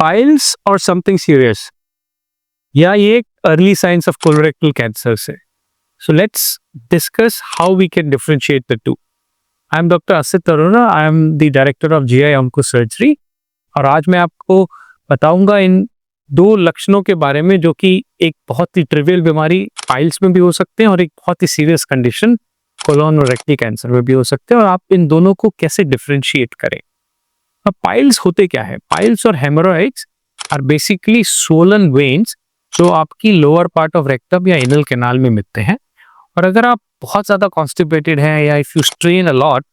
Piles और something serious, या ये एक early science of colorectal cancer है? So let's discuss how we can differentiate the two. I am doctor Asit Arora, I am the director of GI onco surgery, और आज मैं आपको बताऊंगा इन दो लक्षणों के बारे में जो कि एक बहुत ही ट्रिवियल बीमारी पाइल्स में भी हो सकते हैं और एक बहुत ही सीरियस कंडीशन कोलोन और रेक्टल कैंसर में भी हो सकते हैं, और आप इन दोनों को कैसे डिफरेंशिएट करें। अब पाइल्स होते क्या है? पाइल्स और haemorrhoids are basically swollen veins जो आपकी लोअर पार्ट ऑफ रेक्टम या एनल कैनाल में मिलते हैं, और अगर आप बहुत ज्यादा कॉन्स्टिपेटेड हैं या if you strain a lot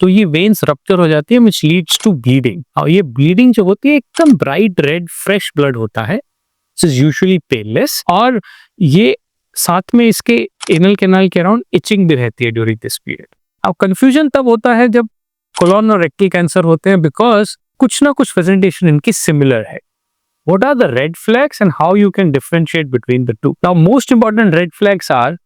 तो ये वेन्स रप्चर हो जाती है, व्हिच लीड्स टू ब्लीडिंग। और ये ब्लीडिंग जो होती है एकदम ब्राइट रेड फ्रेश ब्लड होता है, दिस इज यूजुअली पेनलेस, और ये साथ में इसके एनल कैनाल के अराउंड इचिंग भी रहती है ड्यूरिंग दिस पीरियड। अब कंफ्यूजन तब होता है जब कोलोन और रेक्टल कैंसर होते हैं, बिकॉज कुछ ना कुछ प्रेजेंटेशन इनकी सिमिलर है। What are the red flags and how you can differentiate between the two? Now, most important red flags are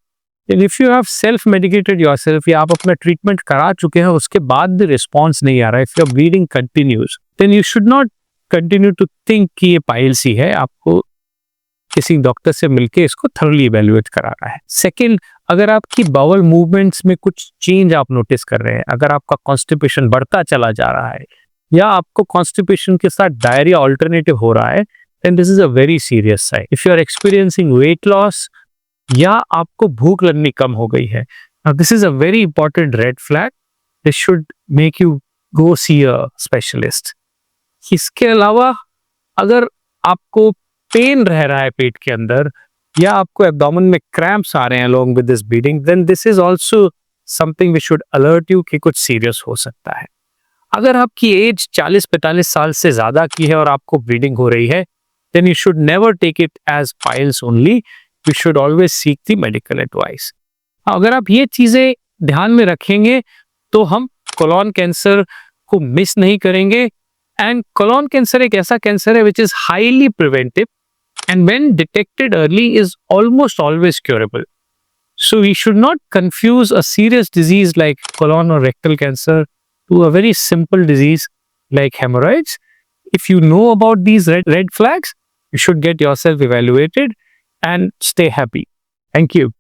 that if you have self-medicated yourself या आप अपना ट्रीटमेंट करा चुके हैं, उसके बाद भी रिस्पॉन्स नहीं आ रहा है, if your bleeding continues, then you should not continue to think कि ये पाइल्स ही है। आपको किसी डॉक्टर से मिलके इसको थर्ली इवेल्युएट कराना है। सेकेंड, अगर आपकी बाउल मूवमेंट्स में कुछ चेंज आप नोटिस कर रहे हैं, अगर आपका कॉन्स्टिपेशन बढ़ता चला जा रहा है या आपको कॉन्स्टिपेशन के साथ डायरिया ऑल्टरनेटिव हो रहा है, then this is a very serious sign. If you are experiencing weight loss या आपको भूख लगनी कम हो गई है, now this is a very important red flag. This should make you go see a specialist. इसके अलावा अगर आपको पेन रह रहा है पेट के अंदर या आपको एब्डोमेन में क्रैम्प्स आ रहे हैं along with this bleeding, then this is also something which should alert you कि कुछ सीरियस हो सकता है। अगर आपकी एज 40-45 साल से ज्यादा की है और आपको ब्लीडिंग हो रही है, then you should never take it as piles only. You should always seek the medical advice. अगर आप ये चीजें ध्यान में रखेंगे तो हम कोलोन कैंसर को मिस नहीं करेंगे। एंड कोलोन कैंसर एक ऐसा कैंसर है which is highly preventive and when detected early is almost always curable. So we should not confuse a serious disease like colon or rectal cancer to a very simple disease like hemorrhoids. If you know about these red flags, you should get yourself evaluated and stay happy. Thank you.